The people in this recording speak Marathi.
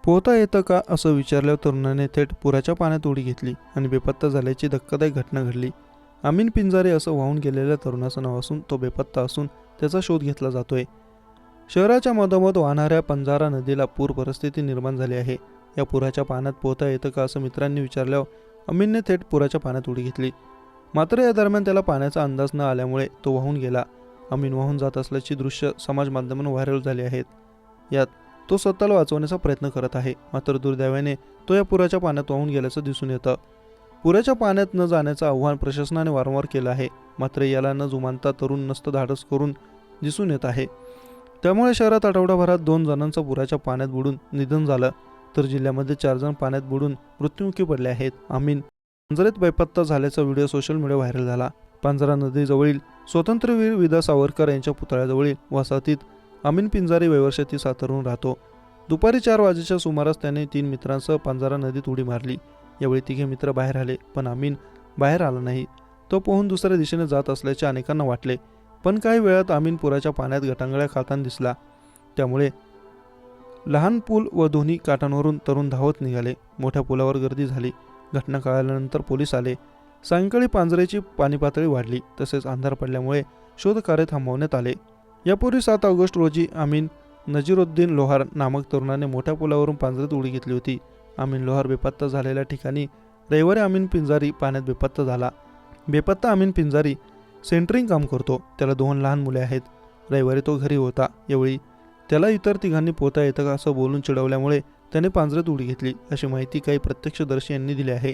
पोहता येतं का असं विचारल्यावर तरुणाने थेट पुराच्या पाण्यात उडी घेतली आणि बेपत्ता झाल्याची धक्कादायक घटना घडली। अमीन पिंजारे असं वाहून गेलेल्या तरुणाचं नाव असून तो बेपत्ता असून त्याचा शोध घेतला जातोय। शहराच्या मधोमध वाहणाऱ्या पंजारा नदीला पूर परिस्थिती निर्माण झाली आहे। या पुराच्या पाण्यात पोहता येतं का असं मित्रांनी विचारल्यावर अमीनने थेट पुराच्या पाण्यात उडी घेतली। मात्र या दरम्यान त्याला पाण्याचा अंदाज न आल्यामुळे तो वाहून गेला। अमीन वाहून जात असल्याची दृश्य समाज माध्यमांवर व्हायरल झाली आहेत। यात तो स्वतःला वाचवण्याचा प्रयत्न करत आहे, मात्र दुर्दैवाने तो या पुराच्या पाण्यात वाहून गेल्याचं दिसून येतं। पुराच्या पाण्यात न जाण्याचं आव्हान प्रशासनाने वारंवार केलं आहे, मात्र याला न जुमानता तरुण नसतं धाडस करून दिसून येत आहे। त्यामुळे शहरात आठवडाभरात 2 जणांचं पुराच्या पाण्यात बुडून निधन झालं, तर जिल्ह्यामध्ये 4 जण पाण्यात बुडून मृत्युमुखी पडले आहेत। अमीन पांझरेत बेपत्ता झाल्याचा व्हिडिओ सोशल मीडिया व्हायरल झाला। पांझरा नदीजवळील स्वातंत्र्यवीर विदा सावरकर यांच्या पुतळ्याजवळील वसाहतीत अमीन पिंजारी वयवर्ष 30 तरुण राहतो। दुपारी 4 वाजेच्या सुमारास त्याने 3 मित्रांसह पांझरा नदीत उडी मारली। यावेळी तिघे मित्र बाहेर आले, पण अमीन बाहेर आला नाही। तो पोहून दुसऱ्या दिशेने जात असल्याचे अनेकांना वाटले, पण काही वेळात अमीन पुराच्या पाण्यात गटांगळ्या खाताना दिसला। त्यामुळे लहान पूल व दोन्ही काठांवरून तरुण धावत निघाले। मोठ्या पुलावर गर्दी झाली। घटना कळाल्यानंतर पोलीस आले। सायंकाळी पांझरेची पाणी पातळी वाढली, तसेच अंधार पडल्यामुळे शोधकार्य थांबवण्यात आले। यापूर्वी 7 ऑगस्ट रोजी अमीन नजीरुद्दीन लोहार नामक तरुणाने मोठ्या पुलावरून पांझरेत उडी घेतली होती। अमीन लोहार बेपत्ता झालेल्या ठिकाणी रविवारी अमीन पिंजारी पाण्यात बेपत्ता झाला। बेपत्ता अमीन पिंजारी सेंटरिंग काम करतो। त्याला 2 लहान मुले आहेत। रविवारी तो घरी होता। यावेळी त्याला इतर तिघांनी पोहता येतं का असं बोलून चिडवल्यामुळे त्याने पांझरेत उडी घेतली, अशी माहिती काही प्रत्यक्षदर्शी यांनी दिली आहे।